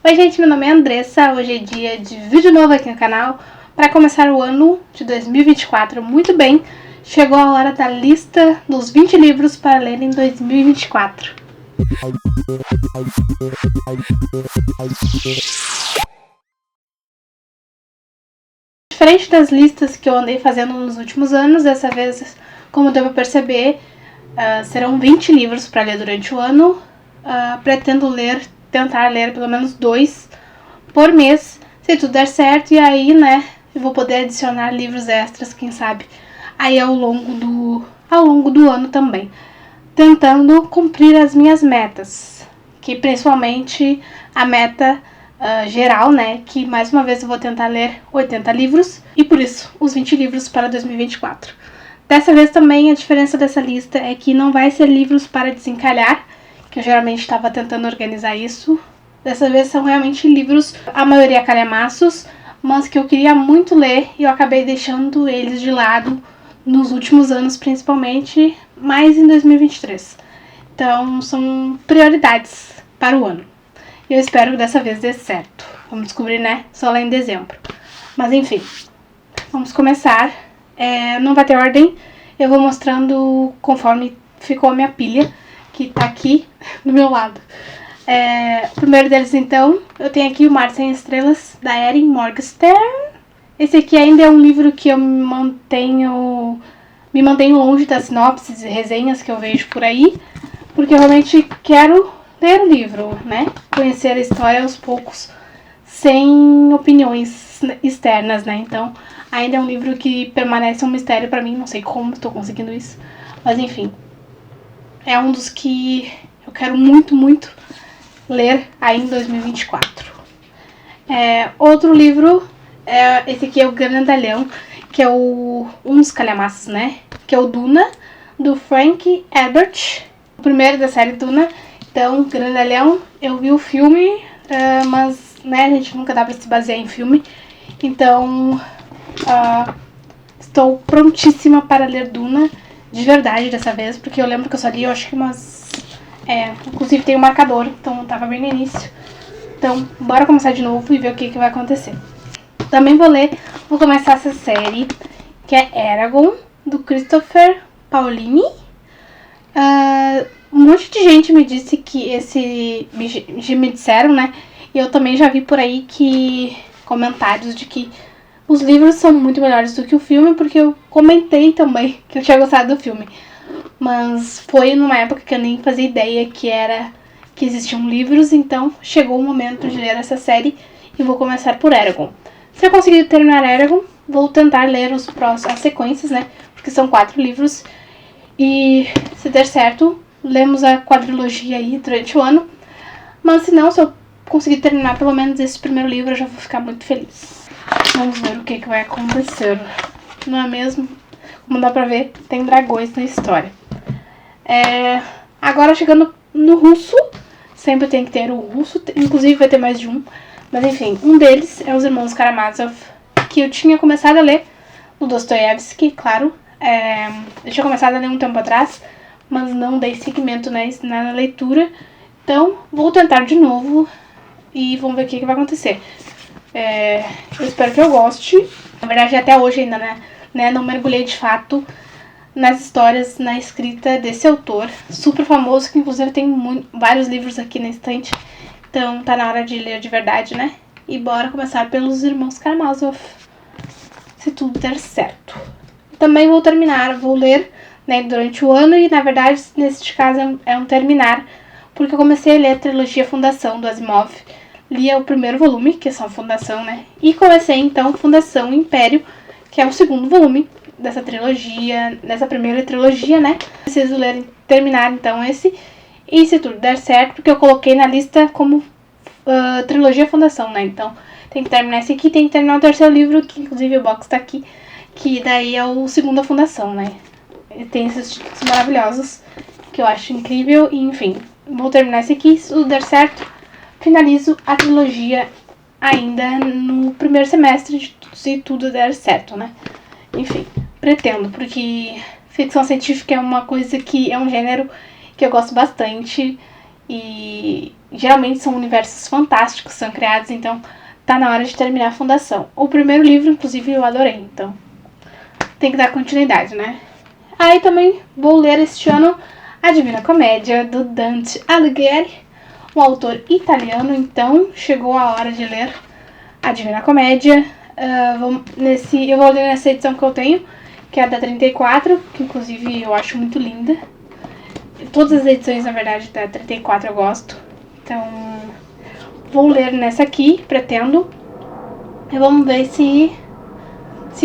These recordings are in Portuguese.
Oi gente, meu nome é Andressa, hoje é dia de vídeo novo aqui no canal. Para começar o ano de 2024 muito bem, chegou a hora da lista dos 20 livros para ler em 2024. Diferente das listas que eu andei fazendo nos últimos anos, dessa vez, como deu para perceber, serão 20 livros para ler durante o ano. Pretendo tentar ler pelo menos 2 por mês, se tudo der certo, e aí, eu vou poder adicionar livros extras, quem sabe, aí ao longo do ano também, tentando cumprir as minhas metas, que principalmente a meta geral, que mais uma vez eu vou tentar ler 80 livros, e por isso os 20 livros para 2024. Dessa vez também a diferença dessa lista é que não vai ser livros para desencalhar, que eu geralmente estava tentando organizar isso. Dessa vez são realmente livros, a maioria calhamaços, mas que eu queria muito ler e eu acabei deixando eles de lado nos últimos anos, principalmente, mais em 2023. Então são prioridades para o ano. E eu espero que dessa vez dê certo. Vamos descobrir, só lá em dezembro. Mas enfim, vamos começar. Não vai ter ordem, eu vou mostrando conforme ficou a minha pilha, que tá aqui do meu lado. O primeiro deles, então, eu tenho aqui O Mar Sem Estrelas, da Erin Morgenstern. Esse aqui ainda é um livro que eu me mantenho longe das sinopses e resenhas que eu vejo por aí, porque eu realmente quero ler o livro, conhecer a história aos poucos, sem opiniões externas, Então, ainda é um livro que permanece um mistério pra mim, não sei como estou conseguindo isso, mas enfim. É um dos que eu quero muito, muito ler aí em 2024. Outro livro, esse aqui é o Grandalhão, que é um dos calhamaços, que é o Duna, do Frank Herbert, o primeiro da série Duna. Então, Grandalhão, eu vi o filme, mas, a gente nunca dá pra se basear em filme. Então, estou prontíssima para ler Duna, de verdade dessa vez, porque eu lembro que eu só li, eu acho que inclusive tem um marcador, então tava bem no início. Então, bora começar de novo e ver o que vai acontecer. Também vou começar essa série, que é Eragon, do Christopher Paolini. Um monte de gente me disse que me disseram, e eu também já vi por aí comentários de que os livros são muito melhores do que o filme, porque eu comentei também que eu tinha gostado do filme. Mas foi numa época que eu nem fazia ideia que existiam livros, então chegou o momento de ler essa série e vou começar por Eragon. Se eu conseguir terminar Eragon, vou tentar ler as sequências, porque são 4 livros, e se der certo, lemos a quadrilogia aí durante o ano. Mas se não, se eu conseguir terminar pelo menos esse primeiro livro, eu já vou ficar muito feliz. Vamos ver o que vai acontecer, não é mesmo? Como dá pra ver, tem dragões na história. Agora chegando no russo, sempre tem que ter o russo, inclusive vai ter mais de um. Mas enfim, um deles é Os Irmãos Karamazov, que eu tinha começado a ler no Dostoiévski, claro. Eu tinha começado a ler um tempo atrás, mas não dei seguimento na leitura. Então, vou tentar de novo e vamos ver o que vai acontecer. Eu espero que eu goste. Na verdade, até hoje ainda, não mergulhei de fato nas histórias, na escrita desse autor super famoso, que inclusive tem vários livros aqui na estante. Então tá na hora de ler de verdade, E bora começar pelos Irmãos Karamazov, se tudo der certo. Também vou ler durante o ano, e na verdade neste caso é um terminar, porque eu comecei a ler a trilogia Fundação do Asimov. Li o primeiro volume, que é só Fundação, E comecei então Fundação Império, que é o segundo volume dessa primeira trilogia, Preciso terminar então esse, e se tudo der certo, porque eu coloquei na lista como trilogia Fundação, Então tem que terminar esse aqui, tem que terminar o terceiro livro, que inclusive o box tá aqui, que daí é o Segunda Fundação, E tem esses títulos maravilhosos, que eu acho incrível, e enfim, vou terminar esse aqui, se tudo der certo, finalizo a trilogia ainda no primeiro semestre, se tudo der certo, Enfim, pretendo, porque ficção científica é uma coisa que é um gênero que eu gosto bastante, e geralmente são universos fantásticos que são criados, então tá na hora de terminar a fundação. O primeiro livro, inclusive, eu adorei, então tem que dar continuidade, né? Aí também vou ler este ano A Divina Comédia, do Dante Alighieri, um autor italiano, então chegou a hora de ler A Divina Comédia. Eu vou ler nessa edição que eu tenho, que é a da 34, que inclusive eu acho muito linda. Todas as edições, na verdade, da 34 eu gosto. Então, vou ler nessa aqui, pretendo. E vamos ver se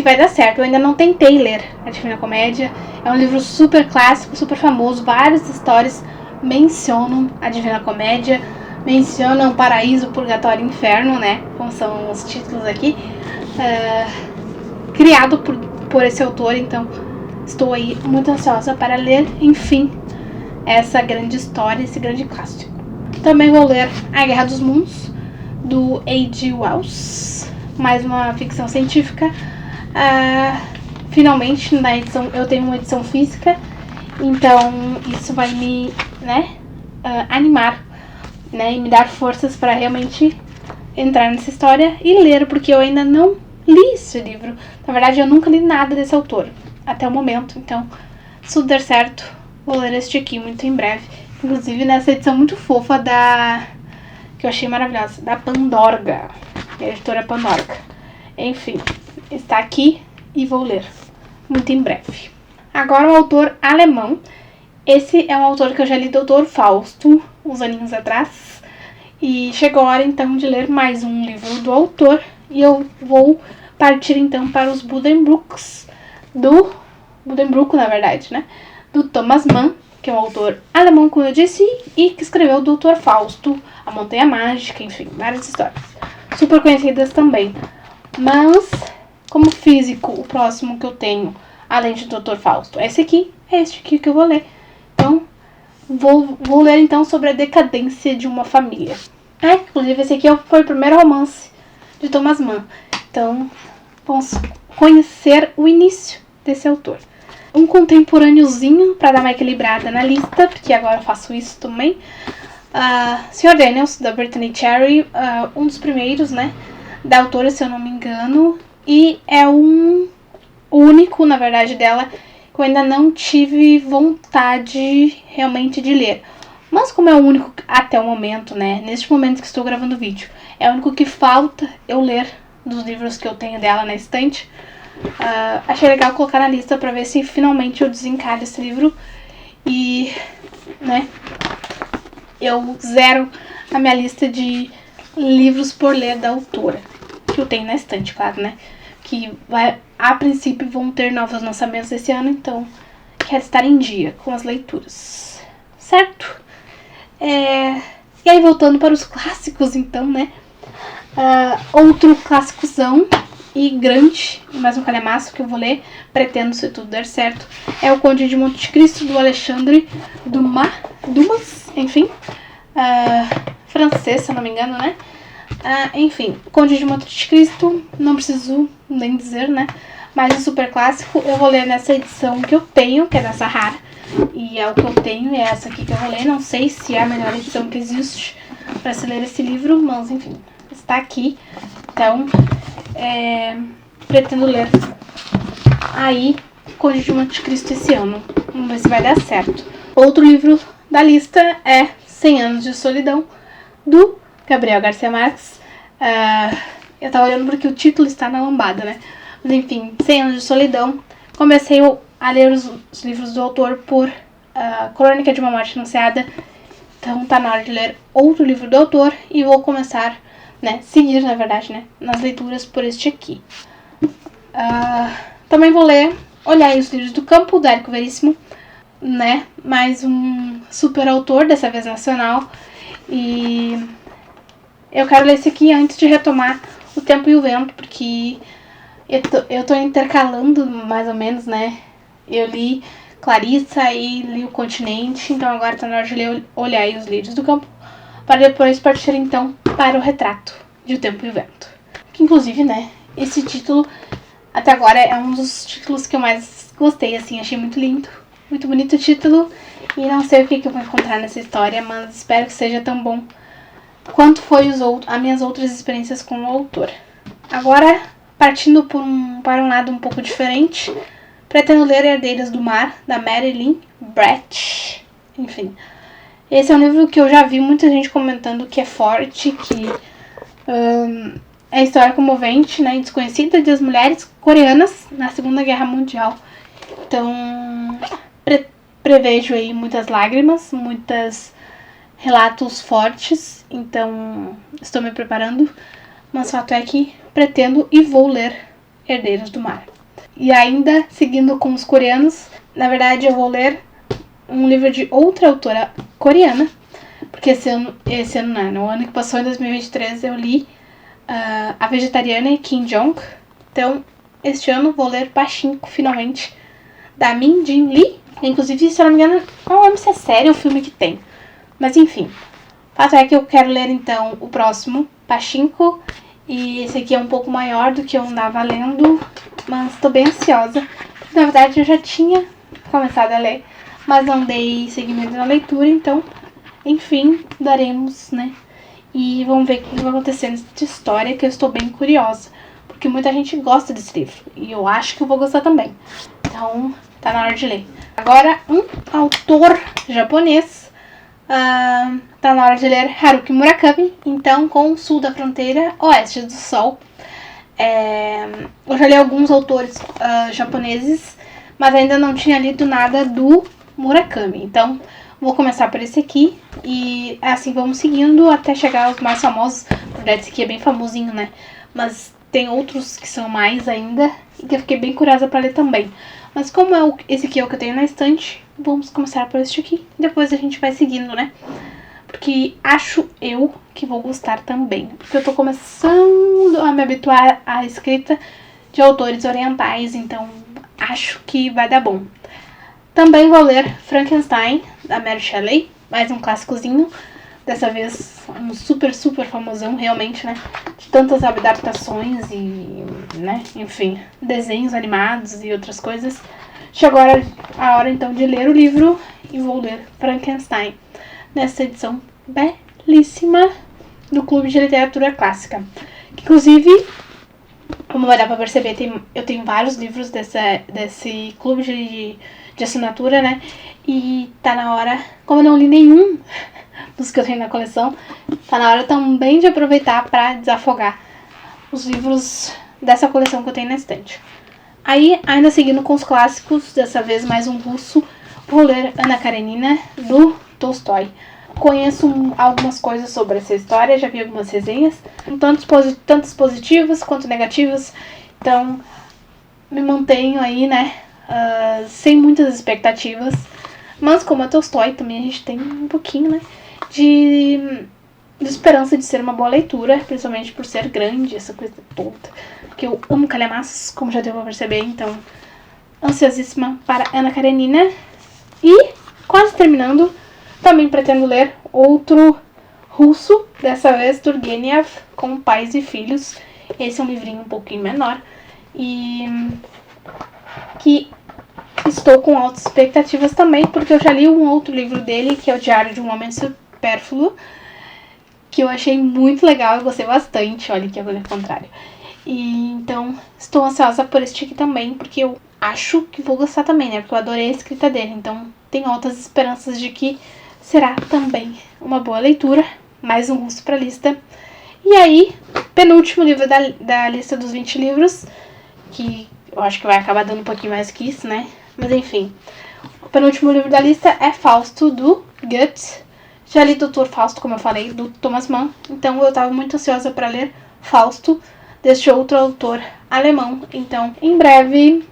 vai dar certo. Eu ainda não tentei ler A Divina Comédia. É um livro super clássico, super famoso. Várias histórias mencionam A Divina Comédia. Mencionam Paraíso, Purgatório e Inferno, né? Como são os títulos aqui. Criado por esse autor, então estou aí muito ansiosa para ler, enfim, essa grande história, esse grande clássico. Também vou ler A Guerra dos Mundos, do H.G. Wells, mais uma ficção científica. Finalmente, na edição, eu tenho uma edição física, então isso vai me animar, né, e me dar forças para realmente entrar nessa história e ler, porque eu ainda não li esse livro. Na verdade, eu nunca li nada desse autor até o momento, então, se tudo der certo, vou ler este aqui muito em breve. Inclusive nessa edição muito fofa que eu achei maravilhosa, da Pandorga, a editora Pandorga. Enfim, está aqui e vou ler muito em breve. Agora um autor alemão. Esse é um autor que eu já li, Doutor Fausto, uns aninhos atrás. E chegou a hora então de ler mais um livro do autor. E eu vou partir então para os Buddenbrooks, na verdade, né? Do Thomas Mann, que é um autor alemão, como eu disse, e que escreveu o Doutor Fausto, A Montanha Mágica, enfim, várias histórias. Super conhecidas também. Mas, como físico, o próximo que eu tenho, além de Doutor Fausto, é esse aqui, é este aqui que eu vou ler. Então, vou ler então sobre a decadência de uma família. Inclusive, esse aqui foi o primeiro romance de Thomas Mann. Então, vamos conhecer o início desse autor. Um contemporâneozinho para dar uma equilibrada na lista, porque agora eu faço isso também. Sr. Daniels, da Brittany Cherry, um dos primeiros, né, da autora, se eu não me engano, e é o único, na verdade, dela que eu ainda não tive vontade realmente de ler. Mas como é o único até o momento, né, neste momento que estou gravando o vídeo, é o único que falta eu ler dos livros que eu tenho dela na estante, achei legal colocar na lista pra ver se finalmente eu desencalho esse livro e, né, eu zero a minha lista de livros por ler da autora, que eu tenho na estante, claro, né, que a princípio vão ter novos lançamentos esse ano, então quero estar em dia com as leituras, certo? E aí, voltando para os clássicos, então, né, outro clássicozão e grande, mais um calhamaço que eu vou ler, pretendo, se tudo der certo, é o Conde de Monte Cristo, do Alexandre Dumas, enfim, francês, se eu não me engano, né? Enfim, Conde de Monte Cristo, não preciso nem dizer, né? Mas é super clássico. Eu vou ler nessa edição que eu tenho, que é dessa rara, e é o que eu tenho, é essa aqui que eu vou ler. Não sei se é a melhor edição que existe para se ler esse livro, mas enfim, está aqui. Então, pretendo ler aí Conde de Monte Cristo esse ano. Vamos ver se vai dar certo. Outro livro da lista é 100 Anos de Solidão, do Gabriel Garcia Marques. Eu tava olhando porque o título está na lombada, né? Mas enfim, 100 Anos de Solidão. Comecei a ler os livros do autor por Crônica de uma Morte Anunciada. Então tá na hora de ler outro livro do autor e vou começar, né, seguir, na verdade, né, nas leituras por este aqui. Também vou ler Olhai os Livros do Campo, do Érico Veríssimo, né, mais um super autor, dessa vez nacional, e eu quero ler esse aqui antes de retomar O Tempo e o Vento, porque eu tô intercalando, mais ou menos, né, eu li Clarissa e li O Continente, então agora tá na hora de ler Olhai os Livros do Campo, para depois partir então para O Retrato de O Tempo e o Vento. Que inclusive, né, esse título até agora é um dos títulos que eu mais gostei, assim, achei muito lindo, muito bonito o título, e não sei o que eu vou encontrar nessa história, mas espero que seja tão bom quanto foi as minhas outras experiências com o autor. Agora, partindo para um lado um pouco diferente, pretendo ler Herdeiras do Mar, da Marilyn Brett. Enfim, esse é um livro que eu já vi muita gente comentando que é forte, que é história comovente, né, desconhecida das mulheres coreanas na Segunda Guerra Mundial. Então, prevejo aí muitas lágrimas, muitos relatos fortes, então estou me preparando, mas o fato é que pretendo e vou ler Herdeiros do Mar. E ainda, seguindo com os coreanos, na verdade eu vou ler um livro de outra autora coreana, porque esse ano não, no ano que passou, em 2023, eu li A Vegetariana, Kim Jong. Então, este ano vou ler Pachinko, finalmente, da Min Jin Lee. Inclusive, se eu não me engano, não lembro se é sério o filme que tem. Mas enfim, o fato é que eu quero ler então o próximo, Pachinko. E esse aqui é um pouco maior do que eu andava lendo, mas estou bem ansiosa. Na verdade, eu já tinha começado a ler, mas não dei seguimento na leitura, então, enfim, daremos, né? E vamos ver o que vai acontecer nessa história, que eu estou bem curiosa, porque muita gente gosta desse livro, e eu acho que eu vou gostar também. Então, tá na hora de ler. Agora, um autor japonês, tá na hora de ler Haruki Murakami, então, com o Sul da Fronteira, Oeste do Sol. Eu já li alguns autores japoneses, mas ainda não tinha lido nada do Murakami, então vou começar por esse aqui e assim vamos seguindo até chegar aos mais famosos. Na verdade, esse aqui é bem famosinho, né? Mas tem outros que são mais ainda e que eu fiquei bem curiosa para ler também. Mas como esse aqui é o que eu tenho na estante, vamos começar por este aqui. Depois a gente vai seguindo, né? Porque acho eu que vou gostar também. Porque eu tô começando a me habituar à escrita de autores orientais, então acho que vai dar bom. Também vou ler Frankenstein, da Mary Shelley, mais um clássicozinho. Dessa vez um super, super famosão, realmente, né? De tantas adaptações e, né, enfim, desenhos animados e outras coisas. Chegou a hora, então, de ler o livro e vou ler Frankenstein, nessa edição belíssima do Clube de Literatura Clássica. Inclusive, como vai dar pra perceber, eu tenho vários livros desse clube de assinatura, né? E tá na hora, como eu não li nenhum dos que eu tenho na coleção, tá na hora também de aproveitar pra desafogar os livros dessa coleção que eu tenho na estante. Aí, ainda seguindo com os clássicos, dessa vez mais um russo, vou ler Ana Karenina, do Tolstói. Conheço algumas coisas sobre essa história, já vi algumas resenhas, tantas positivas quanto negativas, então me mantenho aí, né, sem muitas expectativas, mas como é Tolstói, também a gente tem um pouquinho, né, de esperança de ser uma boa leitura, principalmente por ser grande, essa coisa toda, porque eu amo calhamaços, como já deu pra perceber, então ansiosíssima para Ana Karenina. E quase terminando, também pretendo ler outro russo, dessa vez Turgenev, com Pais e Filhos. Esse é um livrinho um pouquinho menor e que estou com altas expectativas também, porque eu já li um outro livro dele, que é o Diário de um Homem Supérfluo, que eu achei muito legal, eu gostei bastante, olha que agora é o contrário. E então estou ansiosa por este aqui também, porque eu acho que vou gostar também, né? Porque eu adorei a escrita dele, então tenho altas esperanças de que será também uma boa leitura. Mais um russo pra lista. E aí, penúltimo livro da lista dos 20 livros, que eu acho que vai acabar dando um pouquinho mais que isso, né? Mas enfim, o penúltimo livro da lista é Fausto, do Goethe. Já li Doutor Fausto, como eu falei, do Thomas Mann, então eu estava muito ansiosa para ler Fausto, deste outro autor alemão. Então, em breve,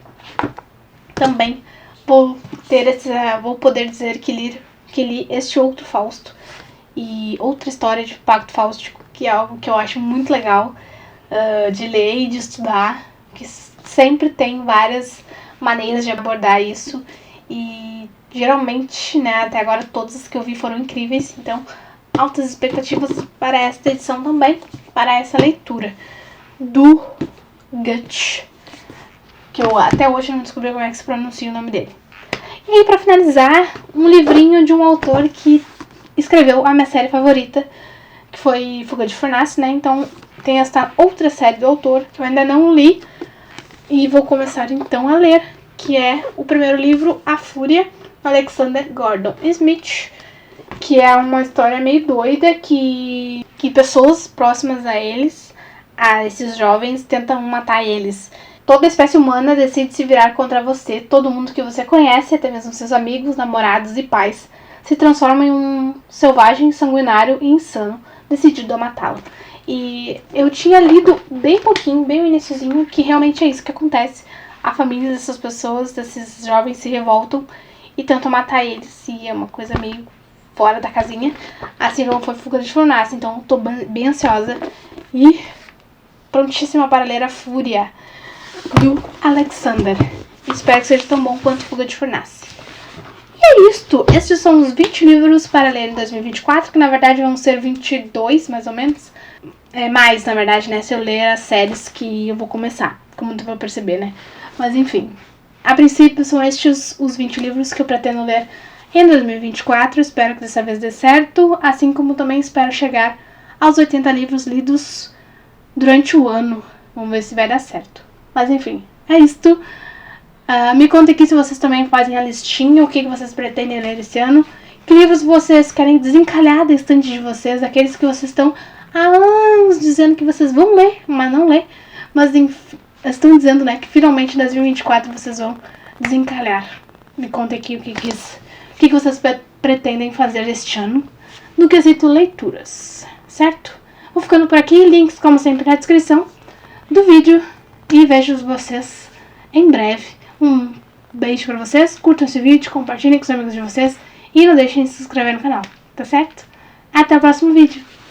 também vou poder dizer que li este outro Fausto e outra história de Pacto Fáustico, que é algo que eu acho muito legal de ler e de estudar, que sempre tem várias maneiras de abordar isso e geralmente, né, até agora todas as que eu vi foram incríveis, então altas expectativas para esta edição também, para essa leitura do Goethe, que eu até hoje não descobri como é que se pronuncia o nome dele. E aí, para finalizar, um livrinho de um autor que escreveu a minha série favorita, que foi Fuga de Fornace, né? Então tem esta outra série do autor que eu ainda não li e vou começar então a ler, que é o primeiro livro, A Fúria, Alexander Gordon Smith, que é uma história meio doida que pessoas próximas a esses jovens, tentam matar eles. Toda a espécie humana decide se virar contra você, todo mundo que você conhece, até mesmo seus amigos, namorados e pais, se transforma em um selvagem, sanguinário e insano, decidido a matá-lo. E eu tinha lido bem pouquinho, bem no iniciozinho, que realmente é isso que acontece. A família dessas pessoas, desses jovens, se revoltam e tentam matar eles, e é uma coisa meio fora da casinha, assim como foi Fuga de Fornace. Então tô bem ansiosa e prontíssima para ler A Fúria, do Alexander. Espero que seja tão bom quanto Fuga de Fornace. E é isto. Estes são os 20 livros para ler em 2024, que na verdade vão ser 22, mais ou menos. É mais, na verdade, né, se eu ler as séries que eu vou começar, como tu vai perceber, né. Mas enfim, a princípio são estes os 20 livros que eu pretendo ler em 2024. Espero que dessa vez dê certo, assim como também espero chegar aos 80 livros lidos durante o ano. Vamos ver se vai dar certo. Mas enfim, é isto. Me contem aqui se vocês também fazem a listinha, o que vocês pretendem ler esse ano. Que livros vocês querem desencalhar da estante de vocês, aqueles que vocês estão há anos dizendo que vocês vão ler, mas não lê. Mas estão dizendo, né, que finalmente em 2024 vocês vão desencalhar. Me contem aqui o que vocês pretendem fazer este ano no quesito leituras, certo? Vou ficando por aqui, links como sempre na descrição do vídeo e vejo vocês em breve. Um beijo pra vocês, curtam esse vídeo, compartilhem com os amigos de vocês e não deixem de se inscrever no canal, tá certo? Até o próximo vídeo!